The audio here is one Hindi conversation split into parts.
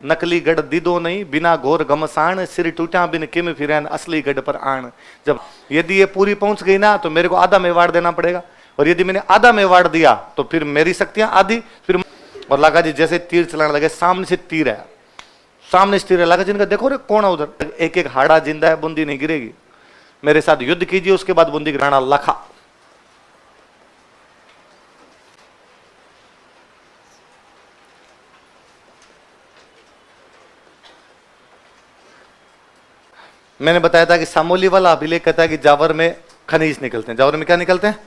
नकली गढ़ दीदो नहीं बिना घोर घमसान, सिर टूटा बिन किम फिरैन असली गढ़ पर आन। जब यदि ये पूरी पहुंच गई ना तो मेरे को आधा मेवाड़ देना पड़ेगा, और यदि मैंने आधा मेवाड़ दिया तो फिर मेरी शक्तियां आधी। फिर और लागा जी जैसे तीर चलाने लगे, सामने से तीर है, सामने से तीर है, लागा जी ने कहा देखो रे कौन है उधर, एक एक हाड़ा जिंदा है, बूंदी नहीं गिरेगी, मेरे साथ युद्ध कीजिए, उसके बाद बूंदी गिराना। लखा मैंने बताया था कि सामोली वाला अभिलेख कहता है कि जावर में खनिज निकलते हैं। जावर में क्या निकलते हैं?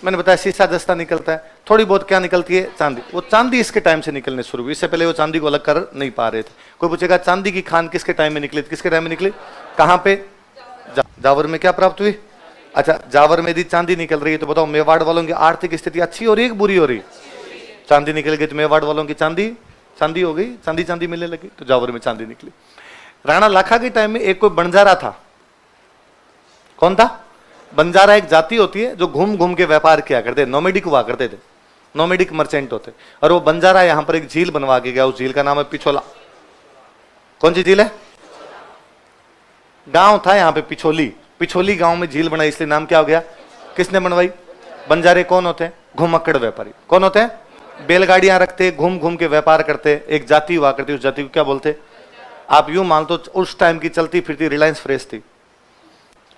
मैंने बताया शीशा जस्ता निकलता है, थोड़ी बहुत क्या निकलती है? चांदी। वो चांदी इसके टाइम से निकलने शुरू हुई, इससे पहले वो चांदी को अलग कर नहीं पा रहे थे। कोई पूछेगा चांदी की खान किसके टाइम में निकली? किसके टाइम में निकली? कहाँ पे? जावर में क्या प्राप्त हुई? अच्छा, जावर में यदि चांदी निकल रही है तो बताओ मेवाड़ वालों की आर्थिक स्थिति अच्छी हो रही है कि बुरी हो रही? चांदी निकल गई तो मेवाड़ वालों की चांदी चांदी हो गई, चांदी चांदी मिलने लगी, तो जावर में चांदी निकली। राणा लाखा के टाइम में एक कोई बंजारा था। कौन था? बंजारा एक जाति होती है जो घूम घूम के व्यापार किया करते, नोमेडिक हुआ करते थे, नोमेडिक मर्चेंट होते। और वो बंजारा यहां पर एक झील बनवा के गया, उस झील का नाम है पिछोला। कौन सी झील है? गांव था यहां पे पिछोली, पिछोली गांव में झील बनाई, इसलिए नाम क्या हो गया? किसने बनवाई? बंजारे कौन होते हैं? घुमक्कड़ व्यापारी। कौन होते हैं? बैलगाड़ियां रखते, घूम घूम के व्यापार करते, एक जाति हुआ करती, उस जाति को क्या बोलते? आप यूं मान तो उस टाइम की चलती फिरती रिलायंस फ्रेश थी।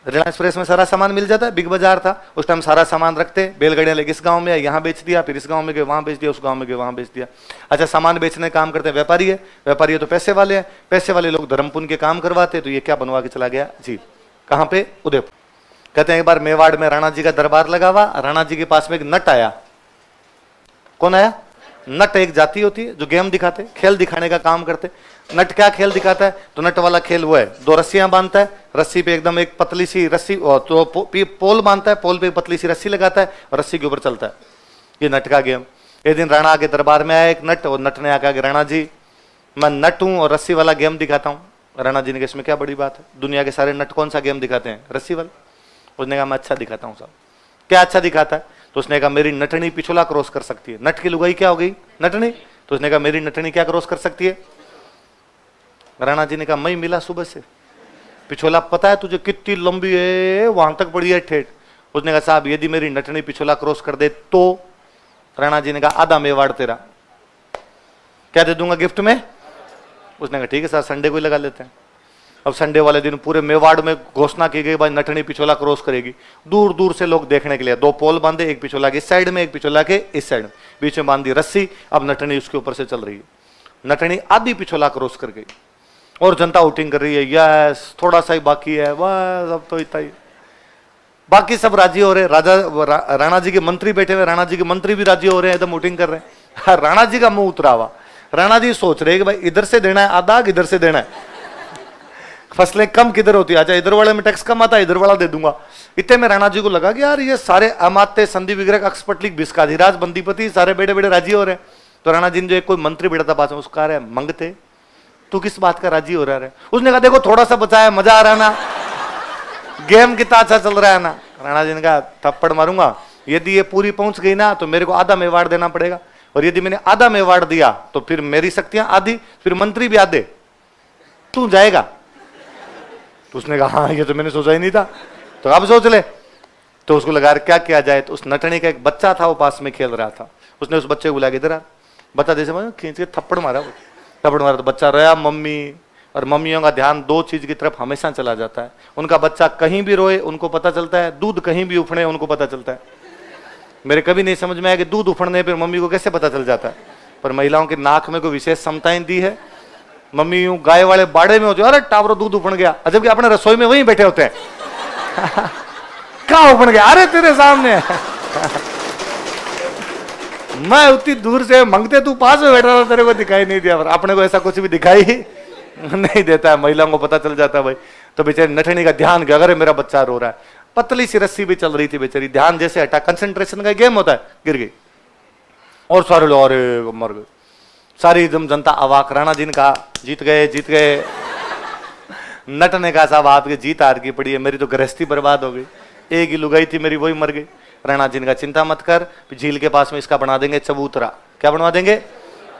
रिलायंस फ्रेश में सारा सामान मिल जाता है, बिग बाजार था उस टाइम, सारा सामान रखते, बैलगाड़ियां लेके इस गांव में यहाँ बेच दिया, फिर इस गांव में गए वहां बेच दिया, उस गांव में गए वहां बेच दिया। अच्छा, सामान बेचने काम करते हैं व्यापारी है, व्यापारी है तो पैसे वाले हैं, पैसे वाले लोग धर्म पुण्य के काम करवाते, तो ये क्या बनवा के चला गया? जी कहाँ पे? उदयपुर। कहते हैं एक बार मेवाड़ में राणा जी का दरबार लगा हुआ, राणा जी के पास में एक नट आया। कौन आया? नट एक जाति होती है जो गेम दिखाते, खेल दिखाने का काम करते। नट क्या खेल दिखाता है? तो नट वाला खेल वो है, दो रस्सियां बांधता है, रस्सी पे एकदम एक पतली सी रस्सी तो पोल बांधता है, पोल पे पतली सी रस्सी लगाता है और रस्सी के ऊपर चलता है। ये नट का गेम। एक दिन राणा के दरबार में आया एक नट, और नट ने आकर राणा जी मैं नट हूं और रस्सी वाला गेम दिखाता हूँ। राणा जी ने कहा इसमें क्या बड़ी बात है, दुनिया के सारे नट कौन सा गेम दिखाते हैं? रस्सी वाला। उसने कहा मैं अच्छा दिखाता हूँ साहब। क्या अच्छा दिखाता है? तो उसने कहा मेरी नटनी पिछोला क्रॉस कर सकती है। नट की लुगाई क्या हो गई? नटनी। तो उसने कहा मेरी नटनी क्या क्रॉस कर सकती है? राणा जी ने कहा मैं मिला सुबह से, पिछोला पता है तुझे कितनी लंबी है, वहां तक पड़ी है ठेठ। उसने कहा साहब यदि मेरी नटनी पिछोला क्रॉस कर दे तो? राणा जी ने कहा आधा मेवाड़ तेरा। क्या दे दूंगा गिफ्ट में? उसने कहा ठीक है सर, संडे को ही लगा लेते हैं। अब संडे वाले दिन पूरे मेवाड़ में घोषणा की गई भाई नटनी पिछोला क्रॉस करेगी। दूर दूर से लोग देखने के लिए, दो पोल बांधे, एक पिछोला के इस साइड में, एक पिछोला के इस साइड में, बीच में बांधी रस्सी। अब नटनी उसके ऊपर से चल रही है, नटनी आधी पिछोला क्रॉस कर गई और जनता वोटिंग कर रही है, यस थोड़ा सा ही बाकी है, बस अब तो इतना ही। बाकी सब राजी हो रहे, राणा जी के मंत्री बैठे हुए, राणा जी के मंत्री भी राजी हो रहे हैं, एकदम वोटिंग कर रहे हैं। राणा जी का मुंह उतरा हुआ, राणा जी सोच रहे कि भाई इधर से देना है आधा, इधर से देना है, फसलें कम किधर होती है, अच्छा इधर वाले में टैक्स कम आता है, इधर वाला दे दूंगा। इतने में राणा जी को लगा कि यार ये सारे अमात्य संधि विग्रह अक्सपटलिक भिस्काधिराज बंदीपति सारे बेड़े बेड़े राजी हो रहे हैं। तो राणा जी ने जो एक कोई मंत्री बैठा था पास में, उसका रहे मंगते तू किस बात का राजी हो रहा है? उसने कहा देखो थोड़ा सा बचा है, मजा आ रहा है ना, गेम कितना अच्छा चल रहा है ना। राणा जी ने कहा थप्पड़ मारूंगा, यदि ये पूरी पहुंच गई ना तो मेरे को आधा मेवाड़ देना पड़ेगा, और यदि मैंने आधा मेवाड़ दिया तो फिर मेरी शक्तियां आधी, फिर मंत्री भी आधे, तू जाएगा? तो उसने कहा हाँ ये तो मैंने सोचा ही नहीं था, तो अब सोच ले। तो उसको लगा क्या किया जाए, तो उस नटनी का एक बच्चा था वो पास में खेल रहा था, उसने उस बच्चे को बुला के इधर आ, बता जैसे खींच के थप्पड़ मारा, थप्पड़ मारा तो बच्चा रोया मम्मी, और मम्मियों का ध्यान दो चीज की तरफ हमेशा चला जाता है, उनका बच्चा कहीं भी रोए उनको पता चलता है, दूध कहीं भी उफड़े उनको पता चलता है। मेरे कभी नहीं समझ में आया कि दूध उफड़ने पर मम्मी को कैसे पता चल जाता है, पर महिलाओं की नाक में कोई विशेष क्षमताएं दी है। मम्मी यूं गाय वाले बाड़े में होती है, अरे टावरो दूध उफड़ गया, जबकि अपने रसोई में वहीं बैठे होते हैं। कहाँ उफड़ गया? अरे तेरे सामने। मैं उतनी दूर से मंगते, तू पास में बैठा था, तेरे को दिखाई नहीं दिया, पर अपने को ऐसा कुछ भी दिखाई नहीं देता है, महिलाओं को पता चल जाता है भाई। तो बेचारी नटनी का ध्यान गया, अगर मेरा बच्चा रो रहा है, पतली सी रस्सी भी चल रही थी बेचारी, ध्यान जैसे हटा, कंसंट्रेशन का गेम होता है, गिर गई और सारे लोग अरे मर गए, सारी एकदम जनता अवाक। राणा जी ने कहा जीत गए जीत गए। नट ने कहा साहब आपकी जीत हार की पड़ी है, मेरी तो गृहस्थी बर्बाद हो गई, एक ही लुगाई थी मेरी वही मर गई। राणा जी ने कहा चिंता मत कर, झील के पास में इसका बना देंगे चबूतरा। क्या बनवा देंगे?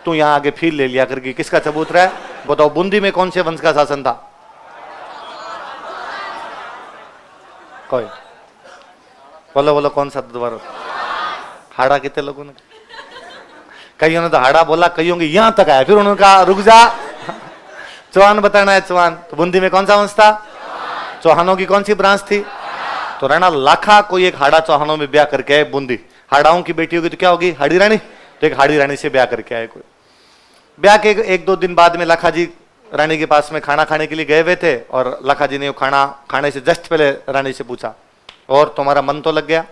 तू यहां आगे फील ले लिया करके किसका चबूतरा है? बताओ बूंदी में कौन से वंश का शासन था? कोई बोलो बोलो, कौन सा दोबारा? हाड़ा कितने लोगों ने? कईयों ने तो हाड़ा बोला, कईयों के यहां तक आया, फिर उन्होंने कहा रुक जा, चौहान बताना है। चौहान तो बूंदी में कौन सा वंश था? चौहानों की कौन सी ब्रांच थी? तो राणा लाखा कोई एक हाड़ा चौहानों में ब्याह करके आए। बूंदी हाड़ाओं की बेटी होगी तो क्या होगी? हाड़ी रानी। तो एक हाड़ी रानी से ब्याह करके आए। कोई ब्याह के एक दो दिन बाद में लाखा जी रानी के पास में खाना खाने के लिए गए हुए थे, और लाखा जी ने खाना खाने से जस्ट पहले रानी से पूछा, और तुम्हारा मन तो लग गया?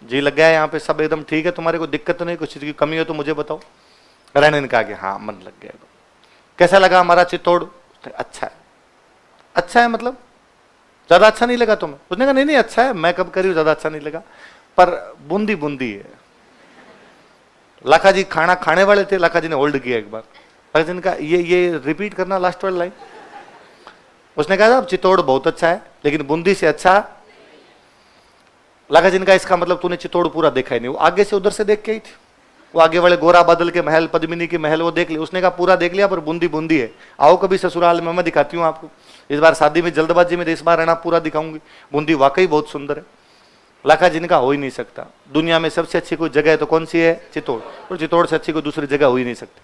जी लग गया, यहाँ पे सब एकदम ठीक है, तुम्हारे को दिक्कत तो नहीं, कुछ चीज की कमी हो तो मुझे बताओ। रानी ने कहा कि हाँ मन लग गया। कैसा लगा हमारा चित्तौड़? अच्छा है। अच्छा है मतलब ज्यादा अच्छा नहीं लगा तुम्हें? उसने कहा नहीं नहीं अच्छा है, मैं कब करी ज्यादा अच्छा नहीं लगा, पर बूंदी बूंदी है। लाखा जी खाना खाने वाले थे, लाखा जी ने होल्ड किया एक बार। लाखा जी ने कहा ये रिपीट करना लास्ट वाली लाइन। उसने कहा अब चित्तौड़ बहुत अच्छा है लेकिन बूंदी से अच्छा। लाखा जी ने कहा इसका मतलब तूने चित्तौड़ पूरा देखा ही नहीं, वो आगे से उधर से देख के आई थी, वो आगे वाले गोरा बादल के महल, पद्मिनी के महल वो देख लिया। उसने कहा पूरा देख लिया पर बूंदी बूंदी है, आओ कभी ससुराल में, मैं दिखाती हूँ आपको। इस बार शादी में जल्दबाजी में, इस बार रहना पूरा दिखाऊंगी, बूंदी वाकई बहुत सुंदर है। लाखा जी ने कहा हो ही नहीं सकता, दुनिया में सबसे अच्छी कोई जगह है तो कौन सी है? चित्तौड़, और चित्तौड़ से अच्छी कोई दूसरी जगह हो ही नहीं सकती।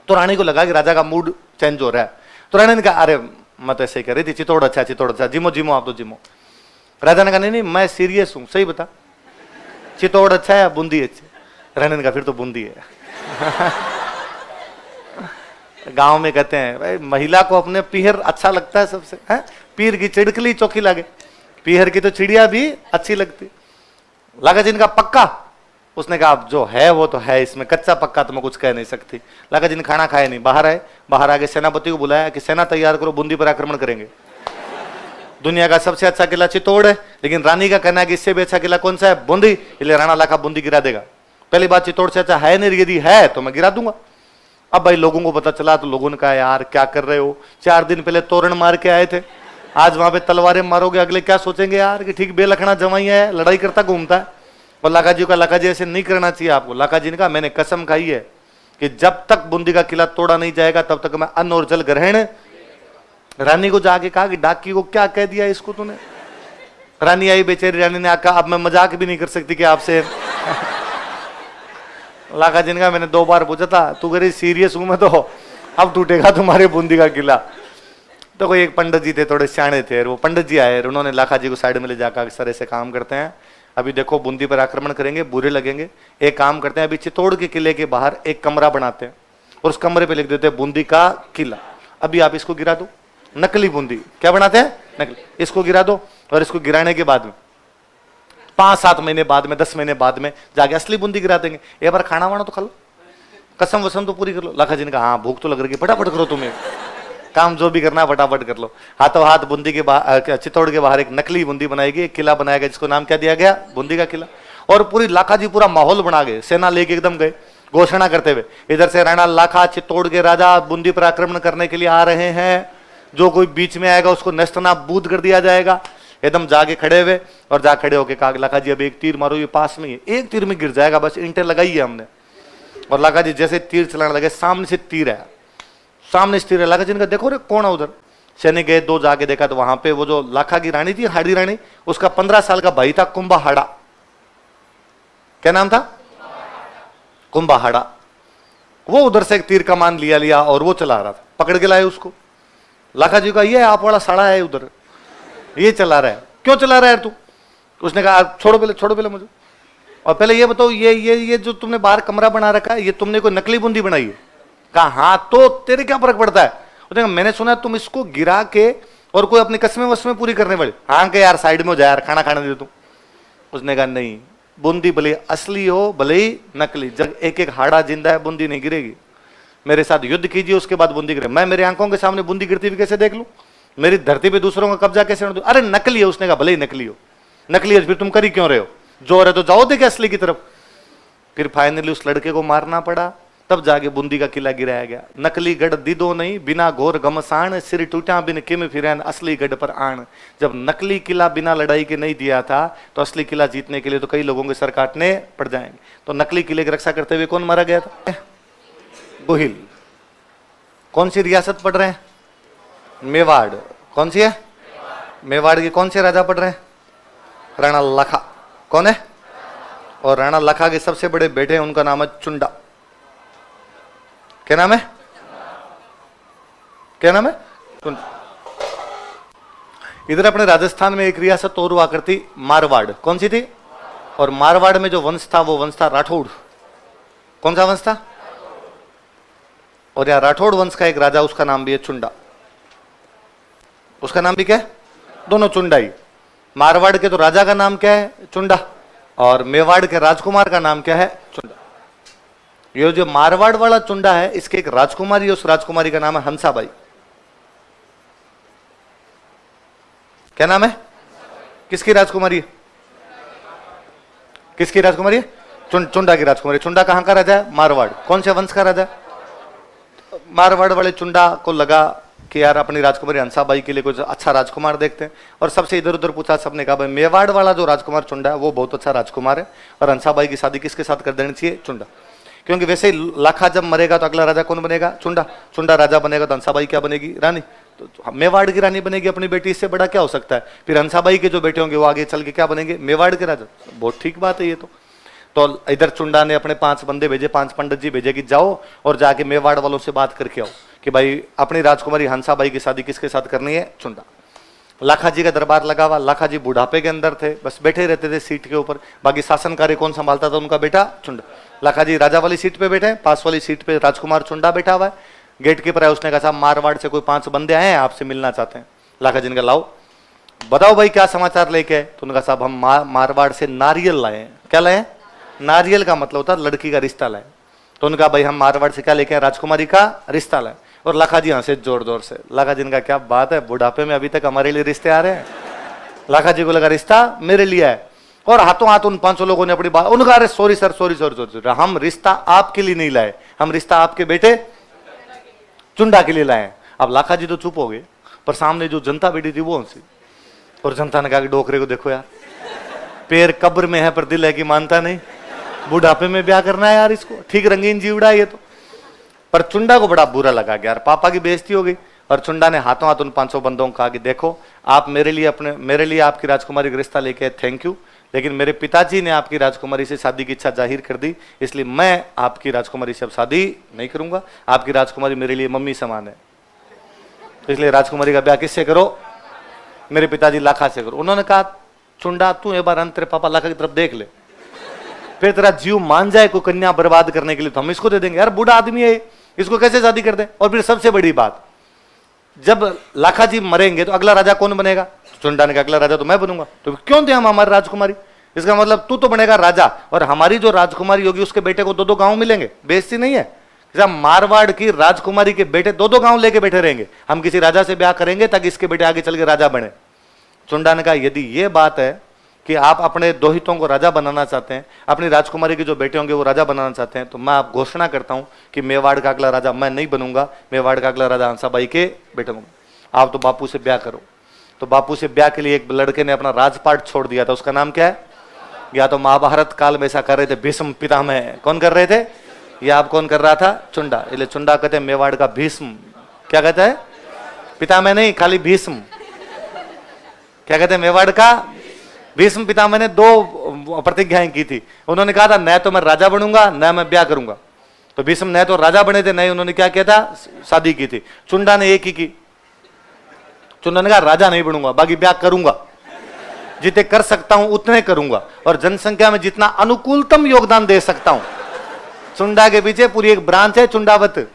तो रानी को लगा कि राजा का मूड चेंज हो रहा है, तो रानी ने कहा अरे मैं तो ऐसे ही कह रही थी, चित्तौड़ अच्छा, चित्तौड़ अच्छा, जिमो जिमो आप तो जिमो। राजा ने कहा नहीं नहीं मैं सीरियस हूं, सही बता चित्तौड़ अच्छा है या बूंदी अच्छी? रानी ने कहा फिर तो बूंदी है। गांव में कहते हैं भाई महिला को अपने पीहर अच्छा लगता है सबसे, है पीर की चिड़कली चौकी लगे, पीहर की तो चिड़िया भी अच्छी लगती। लाखा जी ने कहा पक्का? उसने कहा अब जो है वो तो है, इसमें कच्चा पक्का तो मैं कुछ कह नहीं सकती। लाखा जी ने खाना खाया नहीं, बाहर आए, बाहर आके सेनापति को बुलाया कि सेना तैयार करो, बूंदी पर आक्रमण करेंगे। दुनिया का सबसे अच्छा किला चित्तौड़ है, लेकिन रानी का कहना है कि इससे भी अच्छा किला कौन सा है? बूंदी। इसलिए राणा लाखा बूंदी गिरा देगा। पहली बात चित्तौड़ से अच्छा है नहीं, यदि है तो मैं गिरा दूंगा। अब भाई लोगों को पता चला तो लोगों ने कहा यार क्या कर रहे हो, 4 दिन पहले तोरण मार के आए थे, आज वहां पे तलवारें मारोगे, अगले क्या सोचेंगे यार कि ठीक बेलखना जमाई है, लड़ाई करता घूमता है। और लाखा जी का, लाखा जी ऐसे नहीं करना चाहिए आपको। लाखा जी ने कहा मैंने कसम खाई है कि जब तक बूंदी का किला तोड़ा नहीं जाएगा तब तक मैं अन्न और जल ग्रहण। रानी को जाके कहा कि डाकी को क्या कह दिया इसको तूने? रानी आई बेचारी, रानी ने कहा अब मैं मजाक भी नहीं कर सकती कि आपसे। लाखा जी ने कहा मैंने 2 बार पूछा था, तू कह रही सीरियस हूं मैं तो, अब टूटेगा तुम्हारे बूंदी का किला। तो कोई एक पंडित जी थे, थोड़े सियाणे थे, वो पंडित जी आए, उन्होंने लाखा जी को साइड में ले जाकर इस तरह से काम करते हैं, अभी देखो बूंदी पर आक्रमण करेंगे, बुरे लगेंगे, एक काम करते हैं अभी चित्तौड़ के किले के बाहर एक कमरा बनाते हैं और उस कमरे पे लिख देते हैं बूंदी का किला, अभी आप इसको गिरा दो। नकली बूंदी क्या बनाते हैं? नकली। इसको गिरा दो और इसको गिराने के बाद में 5-7 महीने बाद में, 10 महीने बाद में जाके असली बूंदी गिरा देंगे। एक बार खाना वाना तो खा लो, कसम वसम तो पूरी कर लो। लाखा जी ने कहा हाँ भूख तो लग रही है, फटाफट करो, तुम्हें काम जो भी करना फटाफट कर लो। हाथों हाथ बूंदी के बाहर, चित्तौड़ के बाहर एक नकली बूंदी बनाएगी, एक किला बनाया गया जिसको नाम क्या दिया गया? बूंदी का किला। और पूरी लाखा जी पूरा माहौल बना गए, सेना लेके एकदम गए घोषणा करते हुए, इधर से राणा लाखा चित्तौड़ के राजा बूंदी पर आक्रमण करने के लिए आ रहे हैं, जो कोई बीच में आएगा उसको नस्तनाबूद कर दिया जाएगा। एकदम जाके खड़े हुए और जा खड़े होके कहा लाखा जी अब एक तीर मारो, ये पास में है, एक तीर में गिर जाएगा, बस इंटर लगाई है हमने। और लाखा जी जैसे तीर चलाने लगे, सामने से तीर है, सामने से तीर है। लाखा जी ने कहा देखो रे कौन है उधर? सैनिक गए, 2 जाके देखा तो वहां पे वो जो लाखा की रानी थी, हाड़ी रानी, उसका 15 साल का भाई था कुंभाहाड़ा। क्या नाम था? कुंभाहाड़ा। वो उधर से एक तीर कमान लिया और वो चला रहा था, पकड़ के लाए उसको। लाखा जी का ये आप वाला साड़ा है उधर, ये चला रहा है, क्यों चला रहा है तू? उसने कहा छोड़ो पहले मुझे, और पहले ये बताओ ये जो तुमने बाहर कमरा बना रखा है, ये तुमने कोई नकली बूंदी बनाई है? कहा हाँ, तो तेरे क्या फर्क पड़ता है? उसने कहा मैंने सुना तुम इसको गिरा के और कोई अपनी कस्में वस्में पूरी करने वाली। हाँ के यार साइड में हो जा यार, खाना खाने दे तू। उसने कहा नहीं, बूंदी भले असली हो भले ही नकली, जब एक एक हाड़ा जिंदा है बूंदी नहीं गिरेगी। मेरे साथ युद्ध कीजिए उसके बाद बूंदी गिरे, मैं मेरी आंखों के सामने बूंदी गिरती हुई कैसे देख लूं? मेरी धरती पे दूसरों का कब्जा कैसे? अरे नकली है। उसने कहा भले ही नकली हो, नकली है फिर तुम करी क्यों रहे हो? जोर है तो जाओ देखे असली की तरफ। फिर फाइनली उस लड़के को मारना पड़ा, तब जाके बूंदी का किला गिराया गया। नकली गढ़ दीदो नहीं बिना घोर घमसान, सिर टूटा बिन किम फिरैन असली गढ़ पर आन। जब नकली किला बिना लड़ाई के नहीं दिया था तो असली किला जीतने के लिए तो कई लोगों के सर काटने पड़ जाएंगे। तो नकली किले की रक्षा करते हुए कौन मारा गया था? गोहिल। कौन सी रियासत पढ़ रहे हैं? मेवाड़। कौन सी है? मेवाड़ के कौन से राजा पढ़ रहे हैं? राणा लखा। कौन है? और राणा लखा के सबसे बड़े बेटे हैं, उनका नाम है चुंडा। क्या नाम है? क्या नाम है? चुंडा। इधर अपने राजस्थान में एक रियासत और हुआ करती, मारवाड़। कौन सी थी? और मारवाड़ में जो वंश था वो वंश था राठौड़। कौन सा वंश था? और यहां राठौड़ वंश का एक राजा, उसका नाम भी है चुंडा। उसका नाम भी क्या है? दोनों चुंडा ही। मारवाड़ के तो राजा का नाम क्या है? चुंडा। और मेवाड़ के राजकुमार का नाम क्या है? चुंडा। ये जो मारवाड़ वाला चुंडा है, इसके एक राजकुमारी, उस राजकुमारी का नाम है हंसाबाई। क्या नाम है? किसकी राजकुमारी है? किसकी राजकुमारी है? चुंडा की राजकुमारी। चुंडा कहां का राजा है? मारवाड़। कौन से वंश का राजा? मारवाड़ वाले चुंडा को लगा कि यार अपनी राजकुमारी हंसाबाई के लिए कुछ अच्छा राजकुमार देखते हैं, और सबसे इधर उधर पूछा। सबने कहा भाई मेवाड़ वाला जो राजकुमार चुंडा है वो बहुत अच्छा राजकुमार है, और हंसाबाई की शादी किसके साथ कर देनी चाहिए? चुंडा। क्योंकि वैसे ही लाखा जब मरेगा तो अगला राजा कौन बनेगा? चुंडा। चुंडा राजा बनेगा तो हंसाबाई क्या बनेगी? रानी। तो मेवाड़ की रानी बनेगी अपनी बेटी, इससे बड़ा क्या हो सकता है? फिर हंसाबाई के जो बेटे होंगे वो आगे चल के क्या बनेंगे? मेवाड़ के राजा। बहुत ठीक बात है ये तो इधर चुंडा ने अपने 5 बंदे भेजे, 5 पंडित जी भेजे कि जाओ और जाके मेवाड़ वालों से बात करके आओ कि भाई अपनी राजकुमारी हंसाबाई की शादी किसके साथ करनी है? चुंडा। लाखा जी का दरबार लगा हुआ। लाखा जी बुढ़ापे के अंदर थे, बस बैठे रहते थे सीट के ऊपर। बाकी शासन कार्य कौन संभालता था? उनका बेटा चुंडा। लाखा जी राजा वाली सीट पे बैठे, पास वाली सीट पे राजकुमार चुंडा बैठा हुआ है। गेट कीपर है, उसने कहा साहब मारवाड़ से कोई 5 बंदे आए हैं, आपसे मिलना चाहते हैं। लाखा जी ने कहा लाओ, बताओ भाई क्या समाचार लेके आए? तो उन्होंने कहा साहब हम मारवाड़ से नारियल लाए हैं। क्या लाए? नारियल का मतलब होता है लड़की का रिश्ता लाए। तो उन्होंने कहा भाई हम मारवाड़ से क्या लेके आए? राजकुमारी का रिश्ता लाए। और लाखा जी हंसे जोर जोर से। लाखा जी ने कहा क्या बात है, बुढ़ापे में अभी तक हमारे लिए रिश्ते आ रहे हैं? लाखा जी को लगा रिश्ता मेरे लिए है, और हाथों हाथ उन 500 लोगों ने अपनी बात, उनका अरे सॉरी सर, सॉरी सॉरी, हम रिश्ता आपके लिए नहीं लाए, हम रिश्ता आपके बेटे चुंडा के लिए लाए। अब लाखा जी तो चुप हो गए, पर सामने जो जनता बैठी थी वो हंसी। और जनता ने कहा कि डोकरे को देखो यार, पैर कब्र में है पर दिल है कि मानता नहीं, बुढ़ापे में ब्याह करना है यार इसको, ठीक रंगीन जीवड़ा ये तो। पर चुंडा को बड़ा बुरा लगा कि यार पापा की बेइज्जती हो गई। और चुंडा ने हाथों हाथ उन 500 बंदों को कहा कि देखो आप मेरे लिए आपकी राजकुमारी का रिश्ता लेके थैंक यू, लेकिन मेरे पिताजी ने आपकी राजकुमारी से शादी की इच्छा जाहिर कर दी, इसलिए मैं आपकी राजकुमारी से अब शादी नहीं करूंगा। आपकी राजकुमारी मेरे लिए मम्मी समान है, इसलिए राजकुमारी का ब्याह किससे करो? मेरे पिताजी लाखा से करो। उन्होंने कहा चुंडा तू एक बार तेरे पापा लाखा की तरफ देख ले, फिर तेरा जीव मान जाए कोई कन्या बर्बाद करने के लिए तो हम इसको दे देंगे। यार बूढ़ा आदमी है, इसको कैसे शादी कर दे? और फिर सबसे बड़ी बात, जब लाखा जी मरेंगे तो अगला राजा कौन बनेगा? चुंडा ने कहा अगला राजा तो मैं बनूंगा। तो क्यों थे हम हमारी राजकुमारी? इसका मतलब तू तो बनेगा राजा, और हमारी जो राजकुमारी होगी उसके बेटे को 2-2 गांव मिलेंगे। बेइज्जती नहीं है? मारवाड़ की राजकुमारी के बेटे 2-2 गांव लेके बैठे रहेंगे, हम किसी राजा से ब्याह करेंगे ताकि इसके बेटे आगे चल के राजा बने। चुंडा ने कहा यदि ये बात है कि आप अपने दोहितों को राजा बनाना चाहते हैं, अपनी राजकुमारी के जो बेटे होंगे वो राजा बनाना चाहते हैं, तो मैं आप घोषणा करता हूं कि मेवाड़ का अगला राजा मैं नहीं बनूंगा, मेवाड़ का अगला राजा हंसाबाई के बेटे को। आप तो बापू से ब्याह करो। तो बापू से ब्याह के लिए एक लड़के ने अपना राजपाट छोड़ दिया था, उसका नाम क्या है? या तो महाभारत काल में ऐसा कर रहे थे भीष्म पितामह। कौन कर रहे थे? या आप कौन कर रहा था? चुंडा। इसलिए चुंडा कहते हैं मेवाड़ का भीष्म। क्या कहता है? पितामह नहीं, खाली भीष्म। क्या कहते हैं? मेवाड़ का भीष्म पितामह ने 2 प्रतिज्ञाएं की थी। उन्होंने कहा था न तो मैं राजा बनूंगा न मैं ब्याह करूंगा। तो भीष्म न तो राजा बने थे, नहीं उन्होंने क्या किया था? शादी की थी। चुंडा ने एक ही की। चुंडा ने कहा राजा नहीं बनूंगा, बाकी ब्याह करूंगा, जितने कर सकता हूं उतने करूंगा, और जनसंख्या में जितना अनुकूलतम योगदान दे सकता हूं। चुंडा के पीछे पूरी एक ब्रांच है चुंडावत,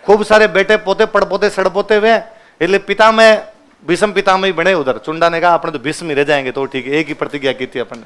खूब सारे बेटे पोते पड़पोते सड़पोते हुए, इसलिए पितामह भीष्म पितामह ही बने उधर। चुंडा ने कहा अपने तो भीष्म ही रह जाएंगे, तो ठीक है, एक ही प्रतिज्ञा की थी अपन ने।